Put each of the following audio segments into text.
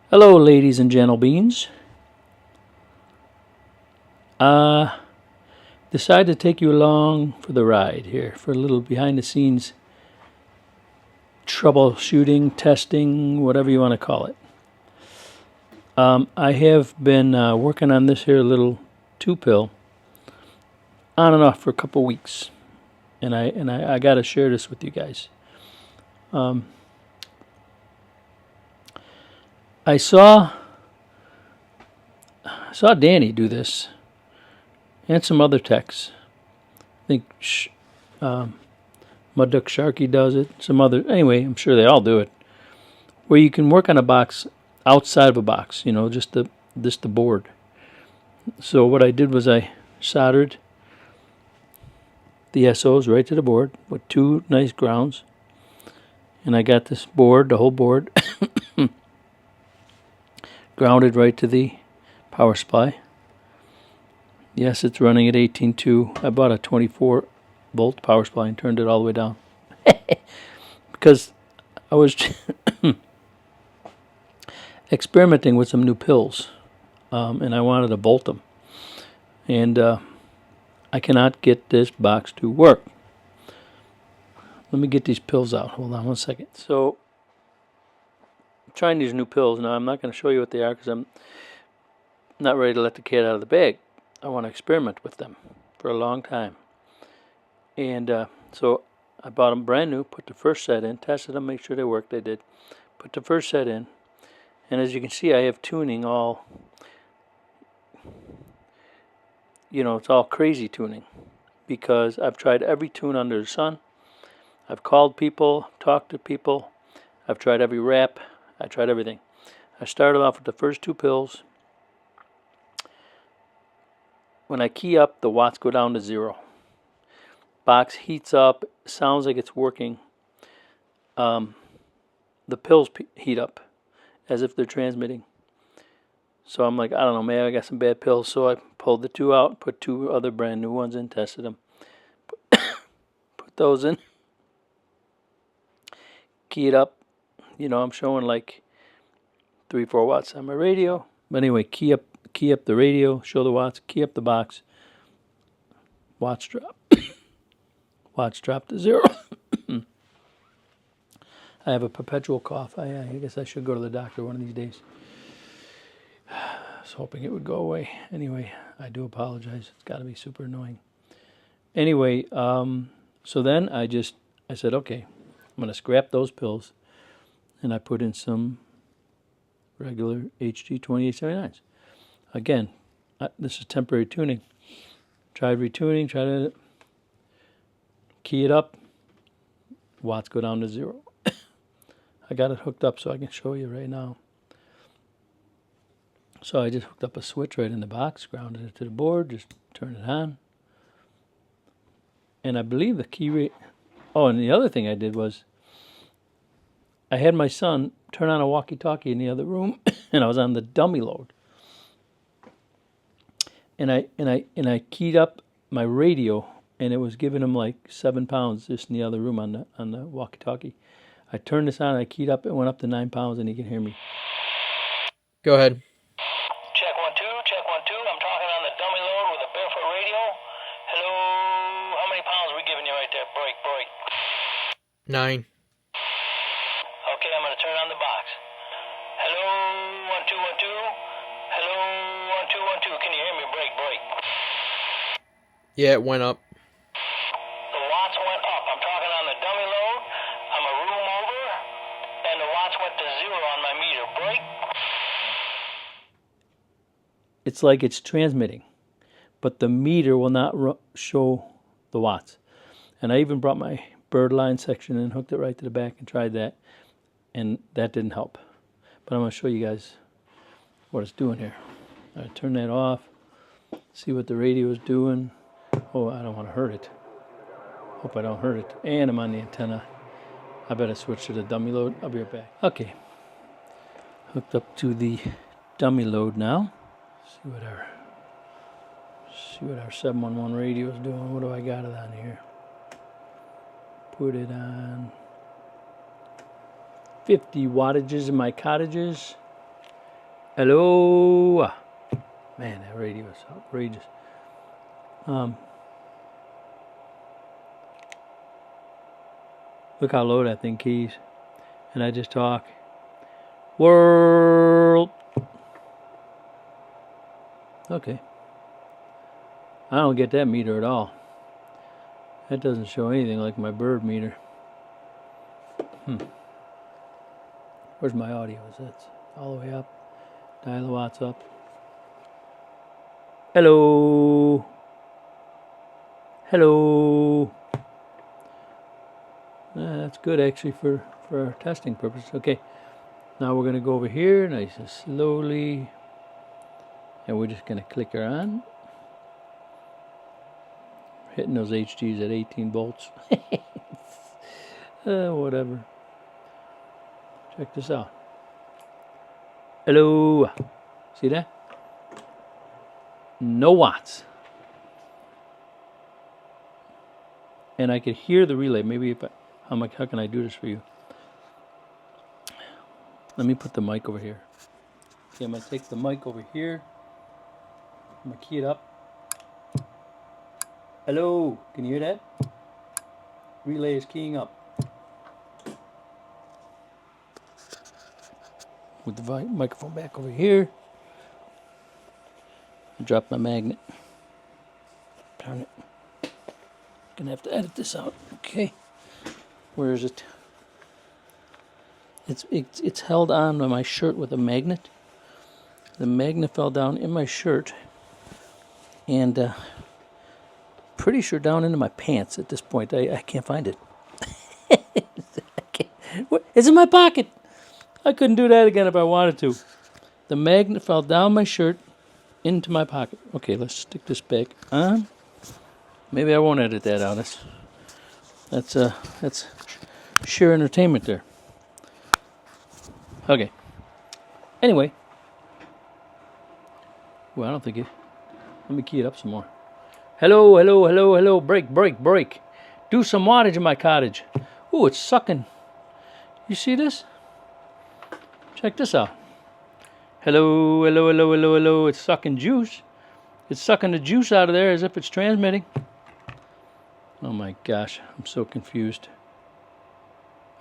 Hello, ladies and gentlebeans. Decided to take you along for the ride here for a little behind-the-scenes troubleshooting, testing, whatever you want to call it. I have been working on this here little 2-pill on and off for a couple weeks, and I got to share this with you guys. I saw Danny do this, and some other techs. I think Mud Duck Sharky does it. Some other, anyway, I'm sure they all do it. Where you can work on a box outside of a box, just the board. So what I did was I soldered the SOs right to the board with 2 nice grounds, and I got this board, the whole board, grounded right to the power supply. Yes, it's running at 18.2. I bought a 24-volt power supply and turned it all the way down because I was experimenting with some new pills, and I wanted to bolt them, and I cannot get this box to work. Let me get these pills out. Hold on one second. So, I'm trying these new pills. Now, I'm not going to show you what they are because I'm not ready to let the cat out of the bag. I want to experiment with them for a long time. And so I bought them brand new, put the first set in, tested them, make sure they worked. They did. Put the first set in. And as you can see, I have tuning all, it's all crazy tuning. Because I've tried every tune under the sun. I've called people, talked to people. I've tried every wrap. I tried everything. I started off with the first 2 pills. When I key up, the watts go down to 0. Box heats up, sounds like it's working. The pills heat up as if they're transmitting. So I'm like, I don't know, maybe I got some bad pills. So I pulled the 2 out, put 2 other brand new ones in, tested them. Put those in. Key it up. I'm showing like 3-4 watts on my radio. But anyway, key up the radio, show the watts, key up the box. Watts drop. Watts drop to 0. I have a perpetual cough. I guess I should go to the doctor one of these days. I was hoping it would go away. Anyway, I do apologize. It's got to be super annoying. Anyway, so then I said, okay, I'm going to scrap those pills. And I put in some regular HG 2879s. Again, this is temporary tuning. Tried retuning, tried to key it up. Watts go down to 0. I got it hooked up so I can show you right now. So I just hooked up a switch right in the box, grounded it to the board, just turned it on. And I believe the key rate... Oh, and the other thing I did was I had my son turn on a walkie-talkie in the other room, and I was on the dummy load. And I keyed up my radio, and it was giving him like 7 pounds just in the other room on the walkie-talkie. I turned this on, I keyed up, it went up to 9 pounds, and he can hear me. Go ahead. Check 1 2, check 1 2. I'm talking on the dummy load with a barefoot radio. Hello, how many pounds are we giving you right there? Break. 9. Okay, I'm gonna turn on the box. Hello, 1 2 1 2. Hello, 1 2 1 2. Can you hear me? Break. Yeah, it went up. The watts went up. I'm talking on the dummy load. I'm a room over, and the watts went to 0 on my meter. Break. It's like it's transmitting, but the meter will not show the watts. And I even brought my bird line section and hooked it right to the back and tried that, and that didn't help. But I'm going to show you guys what it's doing here. I turn that off, see what the radio is doing. Oh, I don't want to hurt it. Hope I don't hurt it. And I'm on the antenna. I better switch to the dummy load. I'll be right back. Okay. Hooked up to the dummy load now. See what our 711 radio is doing. What do I got it on here? Put it on 50 wattages in my cottages. Hello. Man, that radio is outrageous. Look how low that thing keys. And I just talk. World. Okay. I don't get that meter at all. That doesn't show anything like my bird meter. Where's my audio? Is that all the way up? Dial the watts up. Hello. Hello. That's good actually for our testing purposes. Okay. Now we're going to go over here nice and slowly. And we're just going to click her on. Hitting those HGs at 18 volts. Whatever. Check this out. Hello. See that? No watts. And I could hear the relay. Maybe if how can I do this for you? Let me put the mic over here. Okay, I'm going to take the mic over here. I'm going to key it up. Hello. Can you hear that? Relay is keying up. With the microphone back over here. Drop my magnet. Darn it. Gonna have to edit this out. Okay. Where is it? It's held on by my shirt with a magnet. The magnet fell down in my shirt, and pretty sure down into my pants at this point. I can't find it. It's in my pocket. I couldn't do that again if I wanted to. The magnet fell down my shirt into my pocket. Okay, let's stick this back on. Maybe I won't edit that out. That's sheer entertainment there. Okay. Anyway. Well, I don't think it. Let me key it up some more. Hello, hello, hello, hello. Break, break, break. Do some wattage in my cottage. Ooh, it's sucking. You see this? Check this out. Hello, hello, hello, hello, hello. It's sucking juice. It's sucking the juice out of there as if it's transmitting. Oh my gosh, I'm so confused.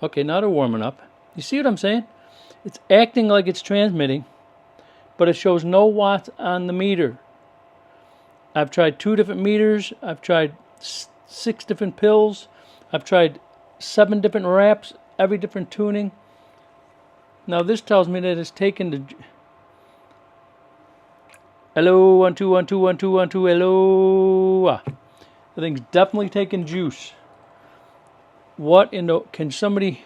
Okay, now they're warming up. You see what I'm saying? It's acting like it's transmitting, but it shows no watts on the meter. I've tried 2 different meters. I've tried 6 different pills. I've tried 7 different wraps, every different tuning. Now this tells me that it's taken the... Hello, 1 2 1 2 1 2 1 2. Hello. The thing's definitely taking juice. What in the... Can somebody...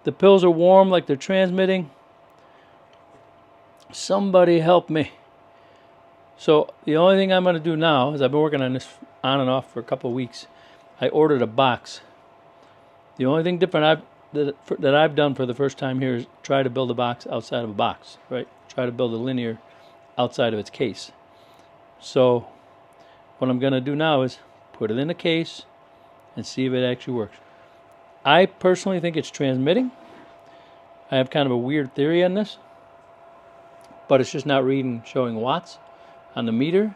The pills are warm like they're transmitting. Somebody help me. So the only thing I'm going to do now is I've been working on this on and off for a couple of weeks. I ordered a box. The only thing different that I've done for the first time here is try to build a box outside of a box, right? Try to build a linear outside of its case. So what I'm going to do now is put it in a case and see if it actually works. I personally think it's transmitting. I have kind of a weird theory on this, but it's just not showing watts on the meter,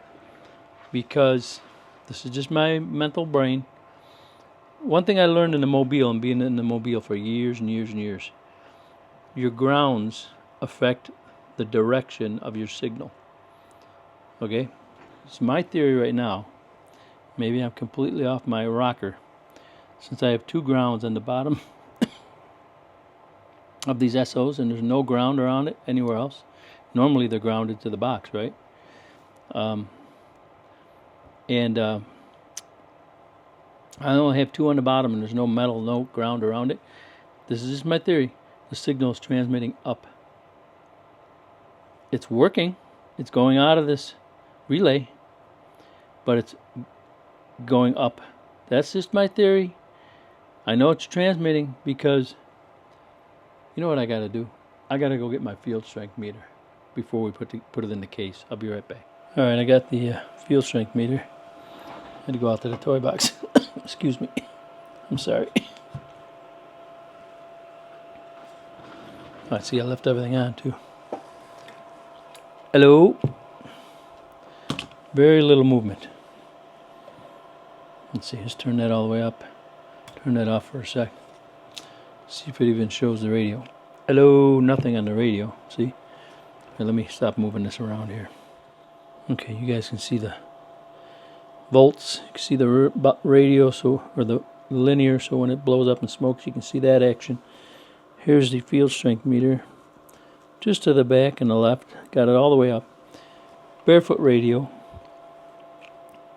because this is just my mental brain. One thing I learned in the Mobile, and being in the Mobile for years and years and years, your grounds affect the direction of your signal. Okay? It's my theory right now. Maybe I'm completely off my rocker, since I have 2 grounds on the bottom of these SOs, and there's no ground around it anywhere else. Normally they're grounded to the box, right? I only have 2 on the bottom, and there's no metal, no ground around it. This is just my theory. The signal is transmitting up. It's working. It's going out of this relay, but it's going up. That's just my theory. I know it's transmitting because, you know what I got to do? I got to go get my field strength meter before we put it in the case. I'll be right back. All right, I got the field strength meter. I had to go out to the toy box. Excuse me. I'm sorry. All right, see, I left everything on too. Hello. Very little movement. Let's see, let's turn that all the way up. Turn that off for a sec. See if it even shows the radio. Hello, nothing on the radio. See? Now let me stop moving this around here. Okay, you guys can see the volts. You can see the radio, or the linear, so when it blows up and smokes, you can see that action. Here's the field strength meter, just to the back and the left. Got it all the way up. Barefoot radio.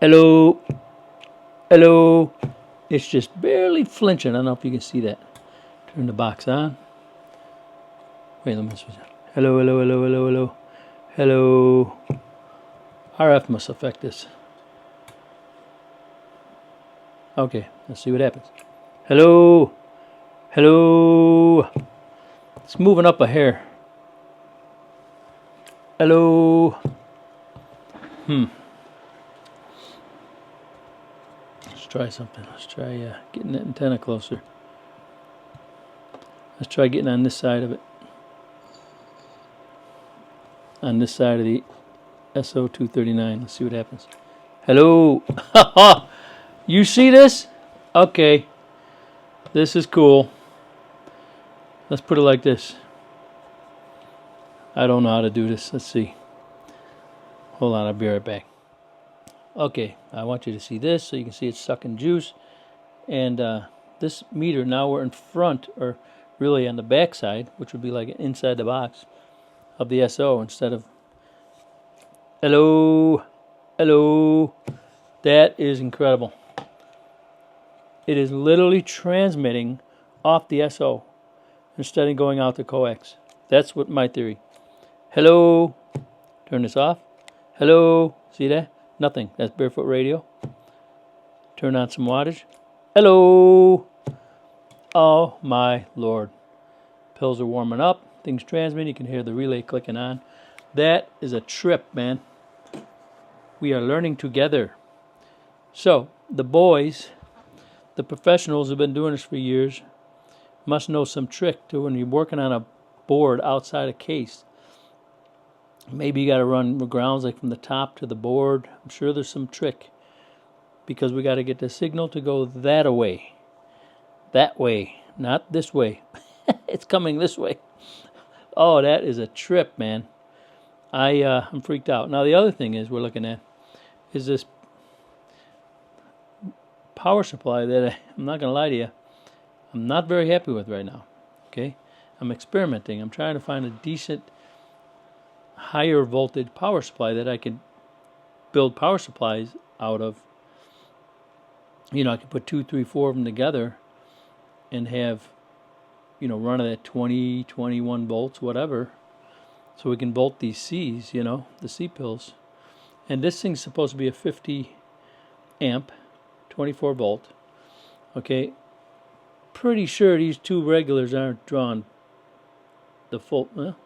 Hello. Hello. It's just barely flinching. I don't know if you can see that. Turn the box on. Wait, let me switch it. Hello, hello, hello, hello, hello. Hello. RF must affect this. Okay, let's see what happens. Hello. Hello. It's moving up a hair. Hello. Let's try something. Let's try getting that antenna closer. Let's try getting on this side of it. On this side of the SO239. Let's see what happens. Hello. You see this? Okay. This is cool. Let's put it like this. I don't know how to do this. Let's see. Hold on, I'll be right back. Okay, I want you to see this so you can see it's sucking juice. And this meter, now we're in front, or really on the back side, which would be like inside the box of the SO instead of... Hello. Hello. That is incredible. It is literally transmitting off the SO instead of going out to coax. That's what my theory. Hello. Turn this off. Hello. See that? Nothing. That's barefoot radio. Turn on some wattage. Hello. Oh my Lord. Pills are warming up. Things transmitting. You can hear the relay clicking on. That is a trip, man. We are learning together. So, the boys, the professionals who have been doing this for years, must know some trick to when you're working on a board outside a case. Maybe you got to run the grounds like from the top to the board. I'm sure there's some trick, because we got to get the signal to go that way. That way, not this way. It's coming this way. Oh, that is a trip, man. I'm freaked out. Now the other thing is we're looking at is this power supply that I'm not going to lie to you, I'm not very happy with right now. Okay, I'm experimenting. I'm trying to find a decent higher voltage power supply that I can build power supplies out of. You know, I can put 2, 3, 4 of them together and have, you know, run it at 20, 21 volts, whatever. So we can bolt these C's, you know, the C pills. And this thing's supposed to be a 50 amp, 24 volt. Okay, pretty sure these two regulars aren't drawing the full, well,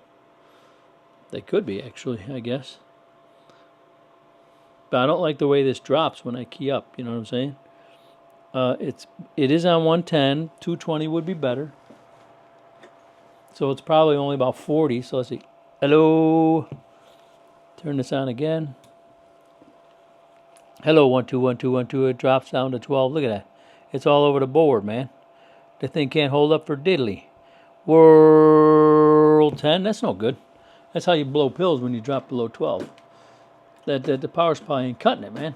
they could be actually, I guess. But I don't like the way this drops when I key up, you know what I'm saying? It is on 110, 220 would be better. So it's probably only about 40, so let's see. Hello. Turn this on again. Hello, 1, 2, 1, 2, 1, 2. It drops down to 12. Look at that. It's all over the board, man. The thing can't hold up for diddly. World 10. That's no good. That's how you blow pills when you drop below 12. The power supply ain't cutting it, man.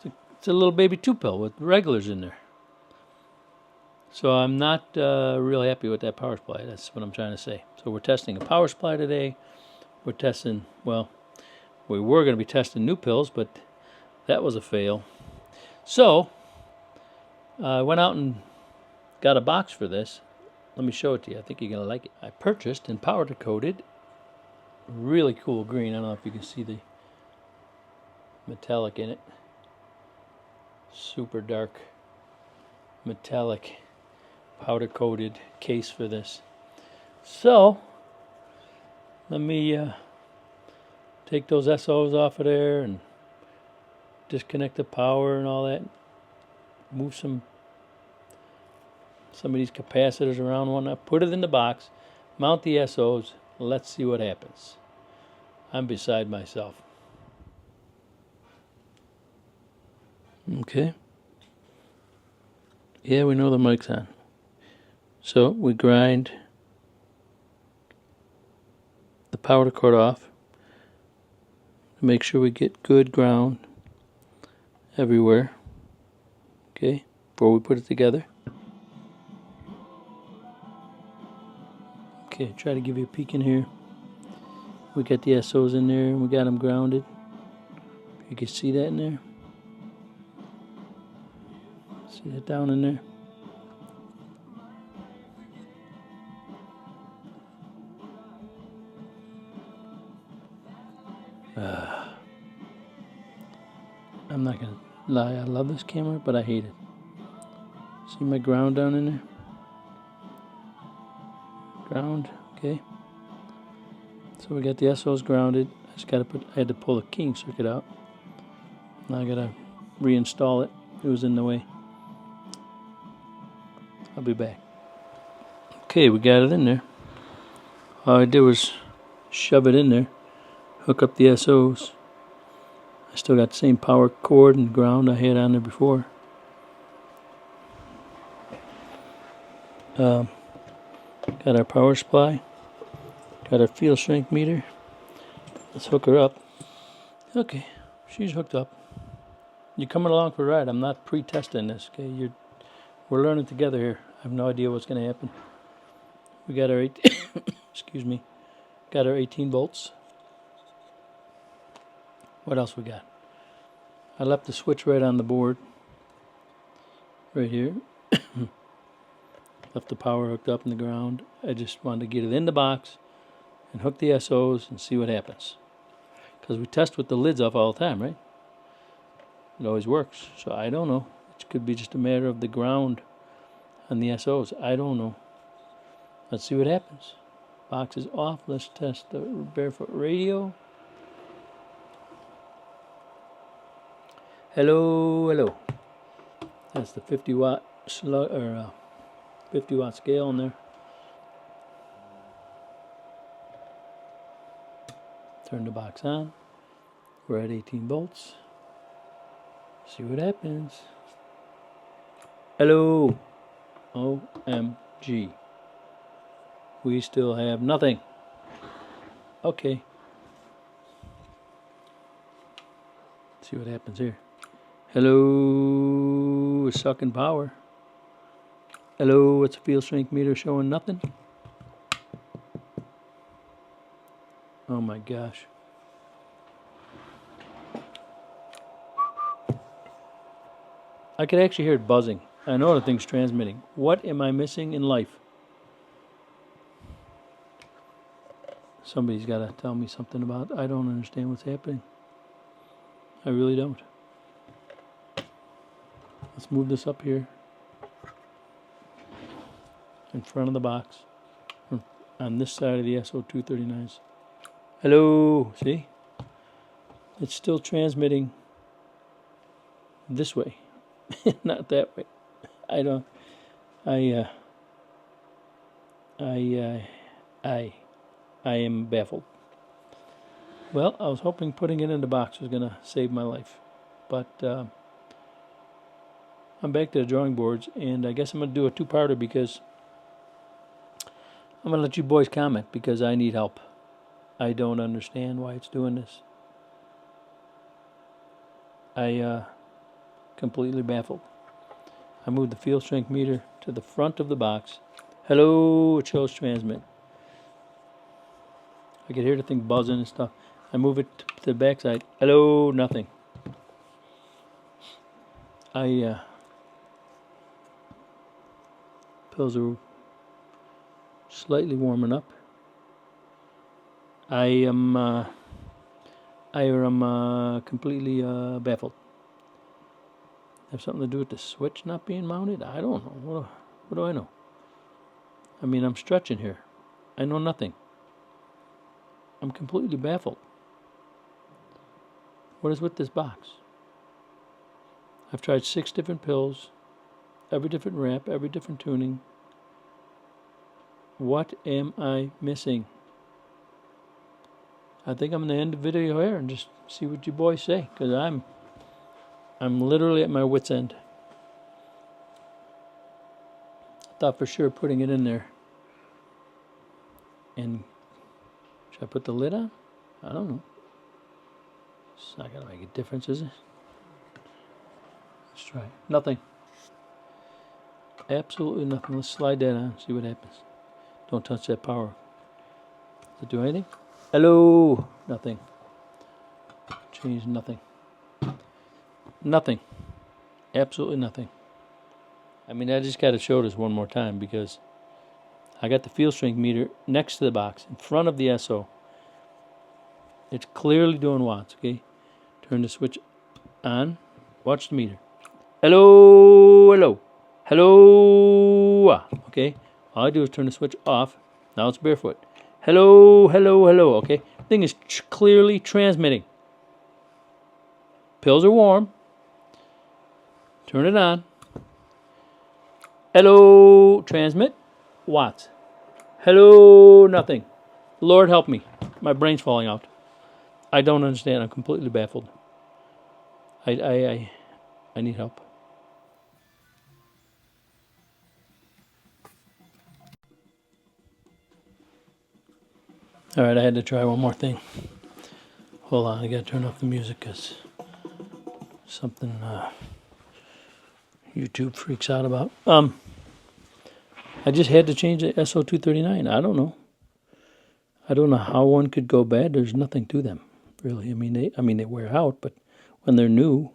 It's a little baby 2 pill with regulars in there. So I'm not real happy with that power supply. That's what I'm trying to say. So we're testing a power supply today. We're testing, well, we were going to be testing new pills, but that was a fail. So I went out and got a box for this. Let me show it to you. I think you're going to like it. I purchased and powder coated really cool green. I don't know if you can see the metallic in it. Super dark metallic powder coated case for this. So let me take those SOs off of there and disconnect the power and all that. Move some of these capacitors around one up. Put it in the box. Mount the SOs. Let's see what happens. I'm beside myself. Okay. Yeah, we know the mic's on. So we grind the power cord off to make sure we get good ground everywhere. Okay, before we put it together. Okay, try to give you a peek in here. We got the SOs in there and we got them grounded. You can see that in there. See that down in there? I'm not gonna lie, I love this camera, but I hate it. See my ground down in there? Ground, okay. So we got the SOs grounded. I had to pull the keying circuit out. Now I gotta reinstall it. It was in the way. I'll be back. Okay, we got it in there. All I did was shove it in there, hook up the SOs. I still got the same power cord and ground I had on there before. Got our power supply. Got our field strength meter. Let's hook her up. Okay, she's hooked up. You're coming along for a ride. I'm not pre-testing this. Okay, we're learning together here. I have no idea what's going to happen. We got our excuse me. Got our 18 volts. What else we got? I left the switch right on the board. Right here. Left the power hooked up in the ground. I just wanted to get it in the box and hook the SOs and see what happens. Because we test with the lids off all the time, right? It always works. So I don't know. It could be just a matter of the ground on the SOs. I don't know. Let's see what happens. Box is off. Let's test the barefoot radio. Hello, hello. That's the 50 watt 50 watt scale in there. Turn the box on. We're at 18 volts. See what happens. Hello. OMG. We still have nothing. Okay. See what happens here. Hello. It's sucking power. Hello. What's the field strength meter showing? Nothing. Oh my gosh. I could actually hear it buzzing. I know the thing's transmitting. What am I missing in life? Somebody's got to tell me something about it. I don't understand what's happening. I really don't. Let's move this up here in front of the box on this side of the SO239s. Hello, see? It's still transmitting this way, not that way. I am baffled. Well, I was hoping putting it in the box was going to save my life. But I'm back to the drawing boards, and I guess I'm going to do a two-parter because I'm going to let you boys comment because I need help. I don't understand why it's doing this. Completely baffled. I moved the field strength meter to the front of the box. Hello, it shows transmit. I could hear the thing buzzing and stuff. I move it to the back side. Hello, nothing. Pills are slightly warming up. I am completely baffled. Have something to do with the switch not being mounted? I don't know. What do I know? I mean, I'm stretching here. I know nothing. I'm completely baffled. What is with this box? I've tried 6 different pills, every different wrap, every different tuning. What am I missing? I think I'm going to end the video here and just see what you boys say, because I'm literally at my wit's end. I thought for sure putting it in there. And should I put the lid on? I don't know. It's not going to make a difference, is it? Let's try it. Nothing. Absolutely nothing. Let's slide that on, see what happens. Don't touch that power. Does it do anything? Hello. Nothing. Change nothing. Nothing. Absolutely nothing. I mean, I just got to show this one more time because I got the field strength meter next to the box in front of the SO. It's clearly doing watts, okay? Turn the switch on. Watch the meter. Hello, hello, hello. Okay, all I do is turn the switch off. Now it's barefoot. Hello, hello, hello. Okay, thing is clearly transmitting. Pills are warm. Turn it on. Hello, transmit. Watts. Hello, nothing. Lord help me. My brain's falling out. I don't understand. I'm completely baffled. I need help. All right, I had to try one more thing. Hold on, I gotta turn off the music because something YouTube freaks out about. I just had to change the SO239. I don't know. I don't know how one could go bad. There's nothing to them, really. I mean they wear out, but when they're new,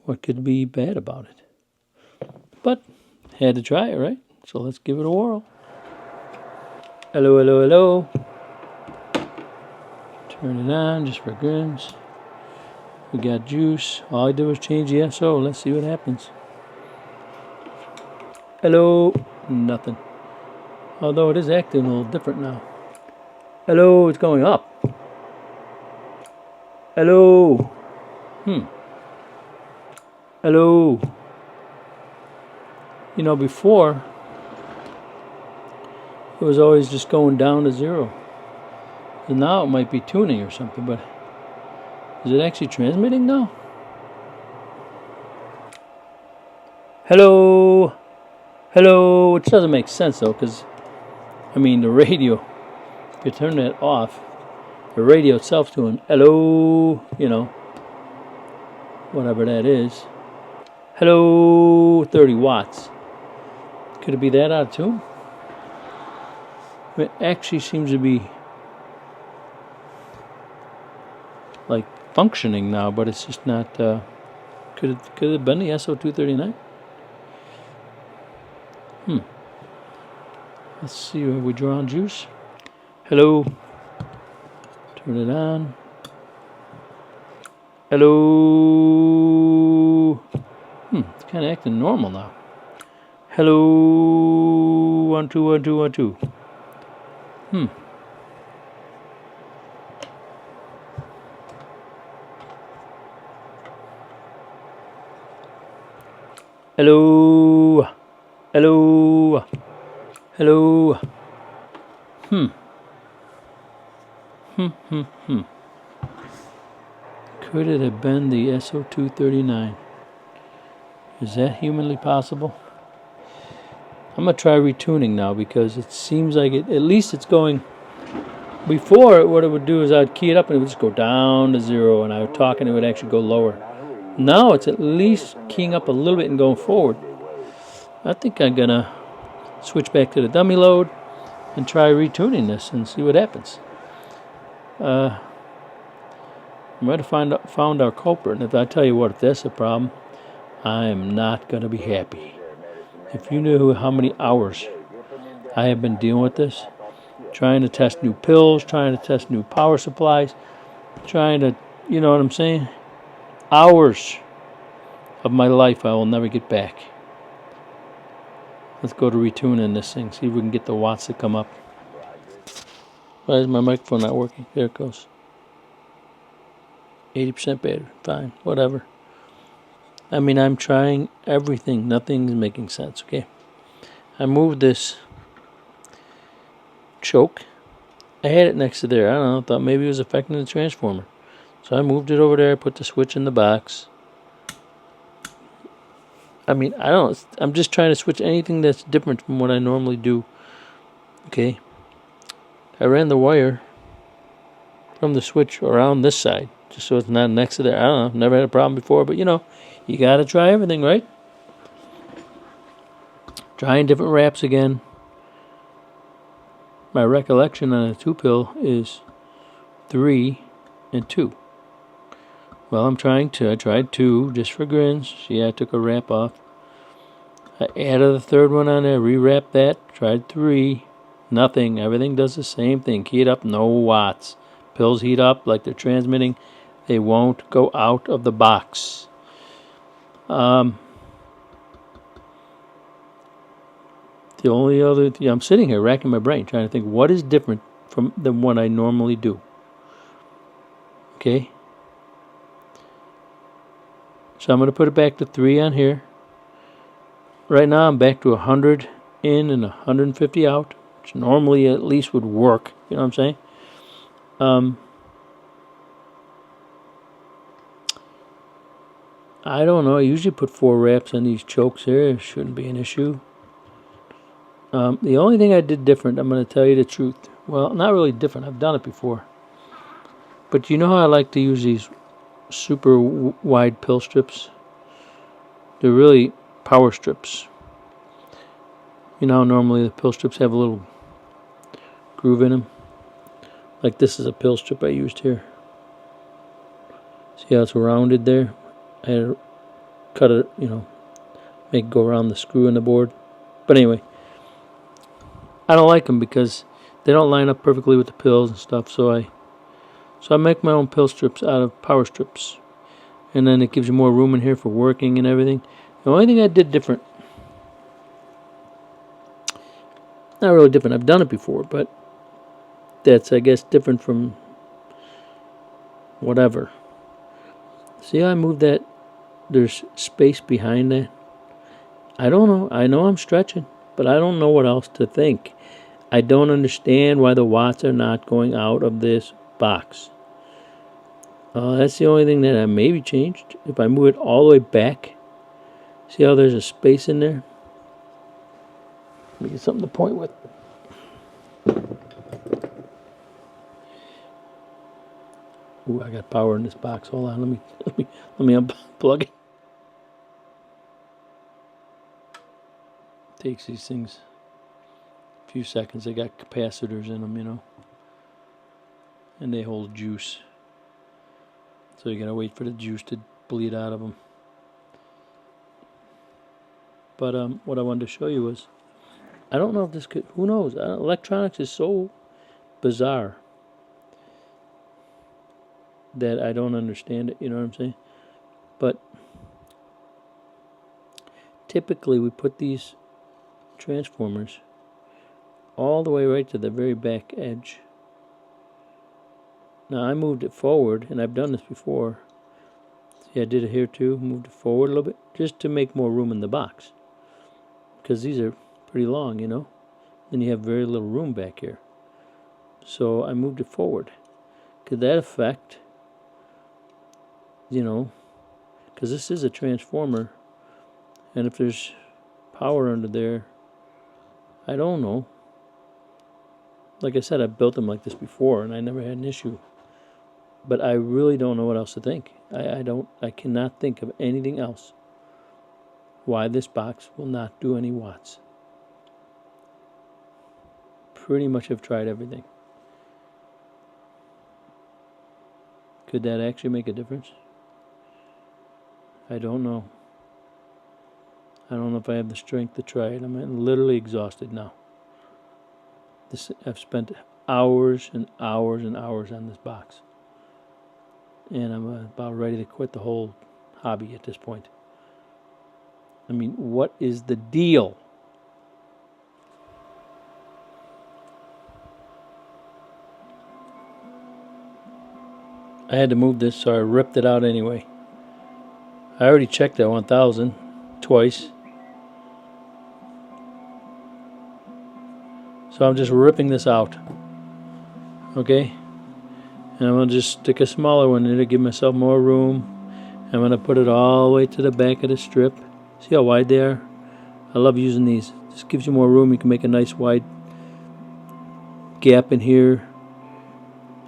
what could be bad about it? But had to try it, right? So let's give it a whirl. Hello, hello, hello. Turn it on just for grins. We got juice. All I did was change the SO. Let's see what happens. Hello. Nothing. Although it is acting a little different now. Hello, it's going up. Hello. Hello. You know, before, it was always just going down to 0. And now it might be tuning or something, but is it actually transmitting now? Hello. Hello. Which doesn't make sense, though, because, I mean, the radio, if you turn that off, the radio itself's doing hello, you know, whatever that is. Hello, 30 watts. Could it be that out of tune? It actually seems to be like functioning now, but it's just not. Could it have been the SO239? Let's see. Have we drawn juice? Hello. Turn it on. Hello. It's kind of acting normal now. Hello. 1 2 1 2 1 2. Hello. Hello. Hello. Could it have been the SO239? Is that humanly possible? I'm going to try retuning now because it seems like at least it's going. Before, what it would do is I'd key it up and it would just go down to 0, and I would talk and it would actually go lower. Now it's at least keying up a little bit and going forward. I think I'm going to switch back to the dummy load and try retuning this and see what happens. I might have found our culprit, and if I tell you what, if that's a problem, I am not going to be happy. If you knew how many hours I have been dealing with this, trying to test new pills, trying to test new power supplies, trying to, you know what I'm saying? Hours of my life I will never get back. Let's go to retuning this thing, see if we can get the watts to come up. Why is my microphone not working? There it goes. 80% battery. Fine, whatever. I mean, I'm trying everything. Nothing's making sense, okay? I moved this choke I had it next to there. I don't know. Thought maybe it was affecting the transformer. So I moved it over there. Put the switch in the box. I mean, I'm just trying to switch anything that's different from what I normally do. Okay. I ran the wire from the switch around this side, just so it's not next to there. I don't know. Never had a problem before, but you know, you gotta try everything, right? Trying different wraps again. My recollection on a 2-pill is 3 and 2. Well, I tried 2 just for grins. See, I took a wrap off. I added the third one on there, rewrapped that, tried 3. Nothing. Everything does the same thing. Key it up, no watts. Pills heat up like they're transmitting. They won't go out of the box. The only other thing, I'm sitting here racking my brain trying to think what is different than what I normally do. Okay. So I'm going to put it back to 3 on here. Right now I'm back to 100 in and 150 out, which normally at least would work. You know what I'm saying? I don't know. I usually put 4 wraps on these chokes here. It shouldn't be an issue. The only thing I did different, I'm going to tell you the truth. Well, not really different. I've done it before. But you know how I like to use these super wide pill strips? They're really power strips. You know how normally the pill strips have a little groove in them? Like this is a pill strip I used here. See how it's rounded there? I had to cut it, you know, make it go around the screw in the board. But anyway, I don't like them because they don't line up perfectly with the pills and stuff. So I make my own pill strips out of power strips. And then it gives you more room in here for working and everything. The only thing I did different, not really different, I've done it before, but that's, I guess, different from whatever. See how I moved that? There's space behind that. I don't know. I know I'm stretching, but I don't know what else to think. I don't understand why the watts are not going out of this box. That's the only thing that I maybe changed. If I move it all the way back, see how there's a space in there? Let me get something to point with. Ooh, I got power in this box. Hold on, let me unplug it. Takes these things a few seconds. They got capacitors in them, you know, and they hold juice. So you gotta wait for the juice to bleed out of them. But what I wanted to show you was, I don't know if this could. Who knows? Electronics is so bizarre that I don't understand it. You know what I'm saying? But typically we put these transformers all the way right to the very back edge. Now I moved it forward, and I've done this before. See, I did it here too. Moved it forward a little bit just to make more room in the box, because these are pretty long, you know. Then you have very little room back here. So I moved it forward. Could that affect, you know, because this is a transformer, and if there's power under there, I don't know. Like I said, I've built them like this before, and I never had an issue. But I really don't know what else to think. I cannot think of anything else why this box will not do any watts. Pretty much have tried everything. Could that actually make a difference? I don't know. I don't know if I have the strength to try it. I'm literally exhausted now. I've spent hours and hours and hours on this box. And I'm about ready to quit the whole hobby at this point. I mean, what is the deal? I had to move this, so I ripped it out anyway. I already checked that 1000 twice. So I'm just ripping this out. Okay, and I'm going to just stick a smaller one in to give myself more room. I'm going to put it all the way to the back of the strip. See how wide they are? I love using these. Just gives you more room. You can make a nice wide gap in here.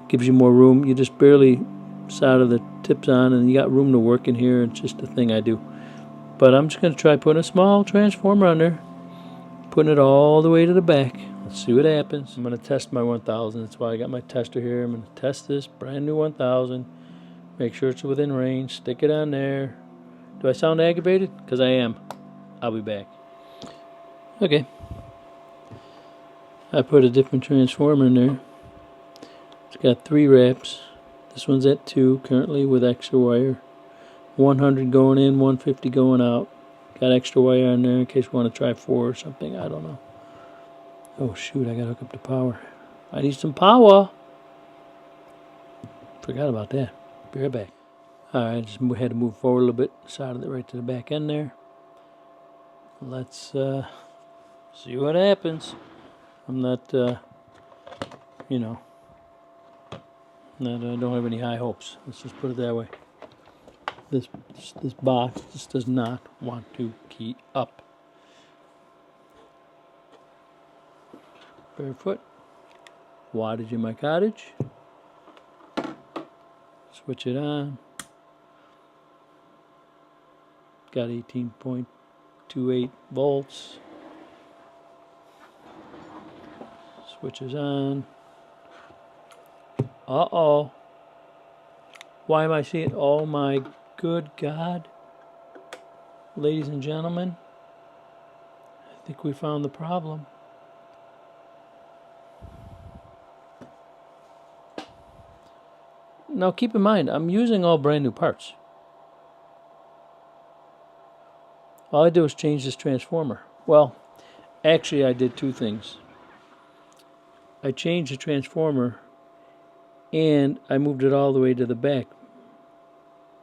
Gives you more room. You just barely solder the tips on and you got room to work in here. It's just a thing I do. But I'm just going to try putting a small transformer on there. Putting it all the way to the back. Let's see what happens. I'm going to test my 1000. That's why I got my tester here. I'm going to test this brand new 1000. Make sure it's within range. Stick it on there. Do I sound aggravated? Because I am. I'll be back. Okay. I put a different transformer in there. It's got 3 wraps. This one's at 2 currently with extra wire. 100 going in, 150 going out. Got extra wire on there in case you want to try 4 or something. I don't know. Oh shoot, I gotta hook up the power. I need some power. Forgot about that. Be right back. Alright, just had to move forward a little bit. Soldered it right to the back end there. Let's see what happens. I'm not, you know, don't have any high hopes. Let's just put it that way. This box just does not want to key up. Barefoot. Wattage in my cottage. Switch it on. Got 18.28 volts. Switches on. Uh-oh. Why am I seeing? Oh my good God. Ladies and gentlemen, I think we found the problem. Now keep in mind, I'm using all brand new parts. All I did was change this transformer. Well, actually I did 2 things. I changed the transformer and I moved it all the way to the back.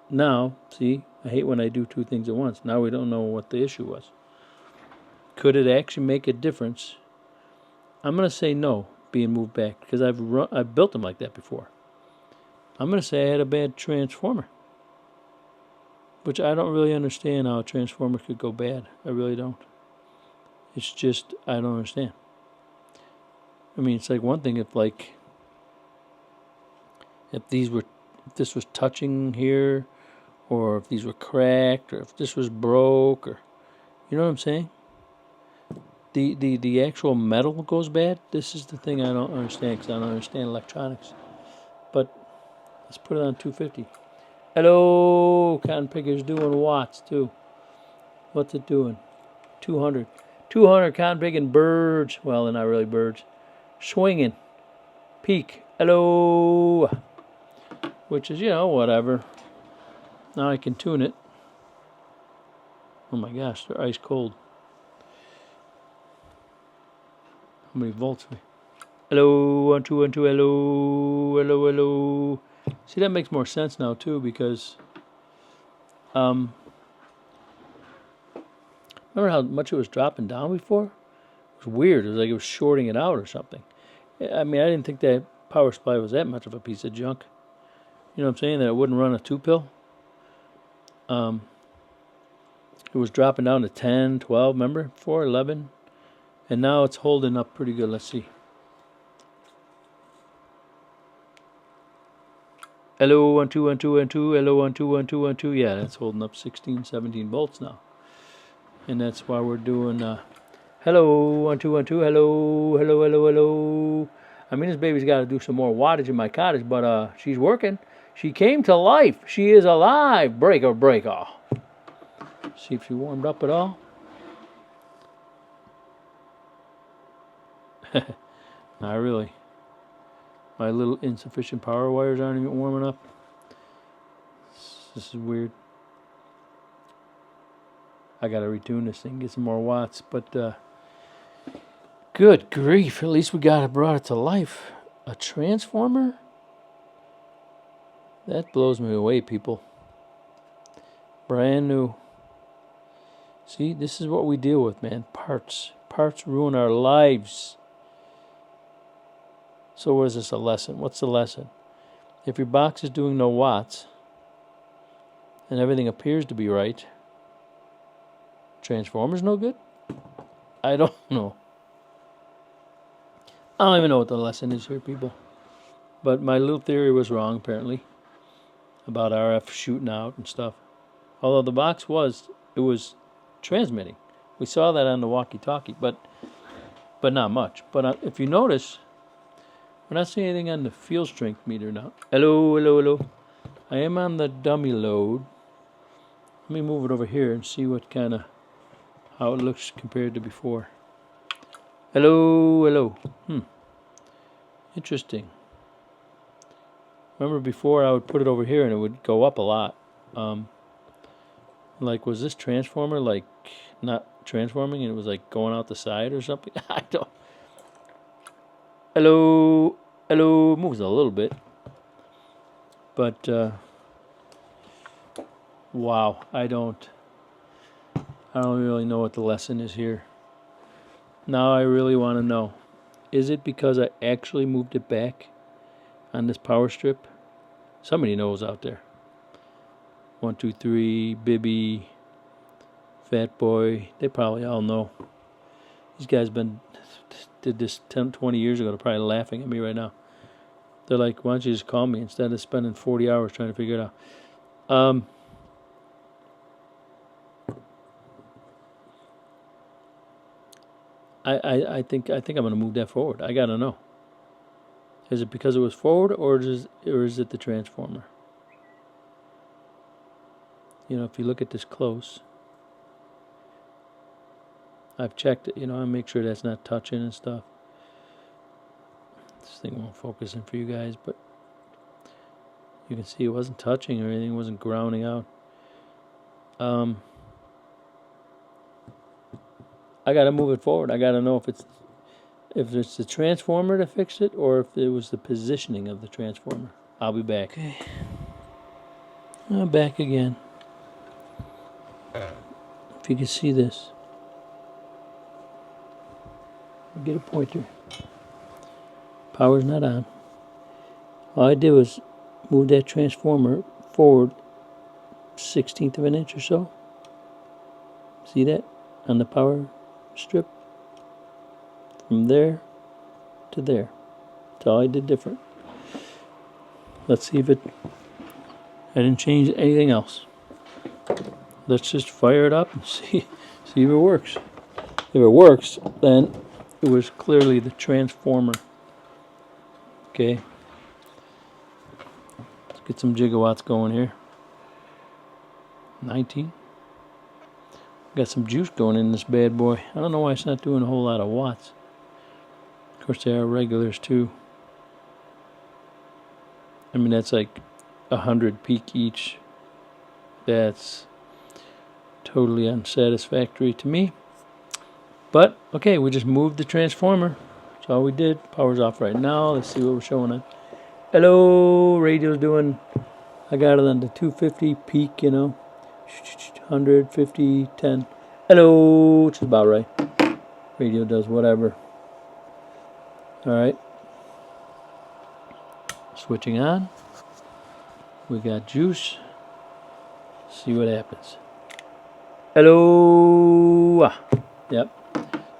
Now, see, I hate when I do 2 things at once. Now we don't know what the issue was. Could it actually make a difference? I'm going to say no, being moved back, because I've built them like that before. I'm going to say I had a bad transformer, which I don't really understand how a transformer could go bad. I really don't. It's just, I don't understand. I mean, it's like one thing if this was touching here, or if these were cracked, or if this was broke, or, you know what I'm saying? The actual metal goes bad. This is the thing I don't understand, because I don't understand electronics. But let's put it on 250. Hello, cotton picker's doing watts too. What's it doing? 200. 200 cotton picking birds. Well, they're not really birds. Swinging. Peak. Hello. Which is, you know, whatever. Now I can tune it. Oh my gosh, they're ice cold. How many volts? Hello, 1, 2, 1, 2, hello, hello, hello. See, that makes more sense now too, because remember how much it was dropping down before? It was weird. It was like it was shorting it out or something. I mean, I didn't think that power supply was that much of a piece of junk. You know what I'm saying? That it wouldn't run a 2-pill. It was dropping down to 10, 12, remember? Before 11. And now it's holding up pretty good. Let's see. Hello, 1, 2, 1, 2, 1, 2. Hello, 1, 2, 1, 2, 1, 2. Yeah, that's holding up 16, 17 volts now. And that's why we're doing hello, 1, 2, 1, 2. Hello, hello, hello, hello. I mean, this baby's got to do some more wattage in my cottage, but she's working. She came to life. She is alive. Break or break off. See if she warmed up at all. Not really. My little insufficient power wires aren't even warming up. This is weird. I gotta retune this thing, get some more watts, but good grief, at least we brought it to life. A transformer? That blows me away, people. Brand new. See, this is what we deal with, man. Parts ruin our lives. So what is this a lesson? What's the lesson? If your box is doing no watts and everything appears to be right, transformer's no good? I don't know. I don't even know what the lesson is here, people. But my little theory was wrong, apparently, about RF shooting out and stuff. Although the box it was transmitting. We saw that on the walkie-talkie, but not much. But if you notice, we're not seeing anything on the field strength meter now. Hello, hello, hello. I am on the dummy load. Let me move it over here and see how it looks compared to before. Hello, hello. Interesting. Remember before I would put it over here and it would go up a lot. Like, was this transformer like not transforming and it was like going out the side or something? I don't. Hello, hello. Moves a little bit, but wow, I don't really know what the lesson is here. Now I really want to know: is it because I actually moved it back on this power strip? Somebody knows out there. 1, 2, 3, Bibby, Fat Boy, they probably all know. These guys did this 10, 20 years ago. They're probably laughing at me right now. They're like, why don't you just call me instead of spending 40 hours trying to figure it out. I think I'm going to move that forward. I got to know. Is it because it was forward, or is it the transformer? You know, if you look at this close, I've checked it, I make sure that's not touching and stuff. This thing won't focus in for you guys, but you can see it wasn't touching or anything, it wasn't grounding out. I gotta move it forward. I gotta know if it's the transformer that fixed it or if it was the positioning of the transformer. I'll be back. Okay. I'm back again. If you can see this. I'll get a pointer. Power's not on. All I did was move that transformer forward 1/16 of an inch or so. See that? On the power strip. From there to there. That's all I did different. Let's see if I didn't change anything else. Let's just fire it up and see if it works. If it works, then it was clearly the transformer. Okay. Let's get some gigawatts going here. 19. Got some juice going in this bad boy. I don't know why it's not doing a whole lot of watts. Of course, they are regulars too. I mean, that's like 100 peak each. That's totally unsatisfactory to me. But, okay, we just moved the transformer. That's all we did. Power's off right now. Let's see what we're showing on. Hello, radio's doing, I got it on the 250 peak, 150, 10. Hello, which is about right. Radio does whatever. Alright. Switching on. We got juice. See what happens. Hello. Yep.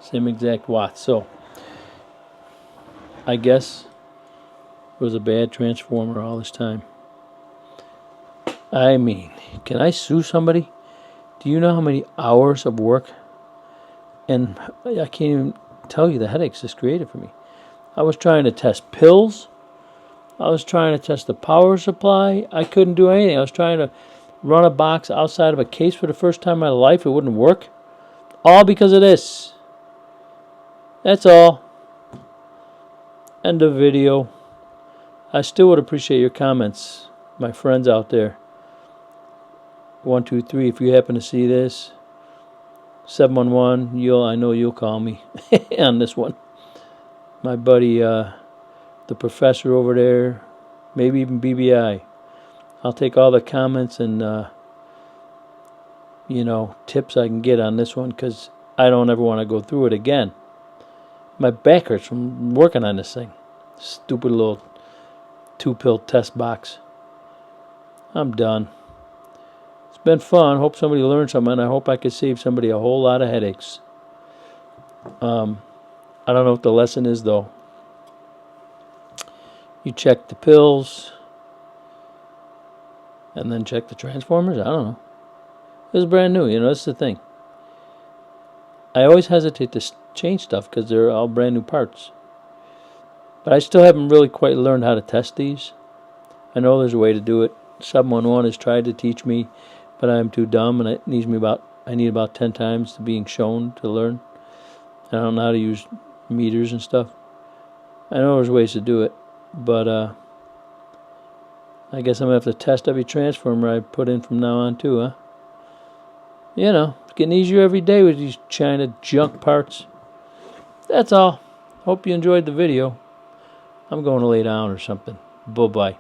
Same exact watts. So, I guess it was a bad transformer all this time. I mean, can I sue somebody? Do you know how many hours of work? And I can't even tell you the headaches this created for me. I was trying to test pills. I was trying to test the power supply. I couldn't do anything. I was trying to run a box outside of a case for the first time in my life. It wouldn't work. All because of this. That's all. End of video. I still would appreciate your comments, my friends out there. 1, 2, 3. If you happen to see this, 711. I know you'll call me on this one. My buddy, the professor over there, maybe even BBI. I'll take all the comments and tips I can get on this one because I don't ever want to go through it again. My back hurts from working on this thing. Stupid little 2-pill test box. I'm done. It's been fun. Hope somebody learned something. I hope I could save somebody a whole lot of headaches. I don't know what the lesson is, though. You check the pills and then check the transformers? I don't know. This is brand new, that's the thing. I always hesitate to change stuff because they're all brand new parts. But I still haven't really quite learned how to test these. I know there's a way to do it. 711 has tried to teach me, but I'm too dumb, and I need about 10 times to being shown to learn. I don't know how to use meters and stuff. I know there's ways to do it, but I guess I'm going to have to test every transformer I put in from now on too, huh? It's getting easier every day with these China junk parts. That's all. Hope you enjoyed the video. I'm going to lay down or something. Bye-bye.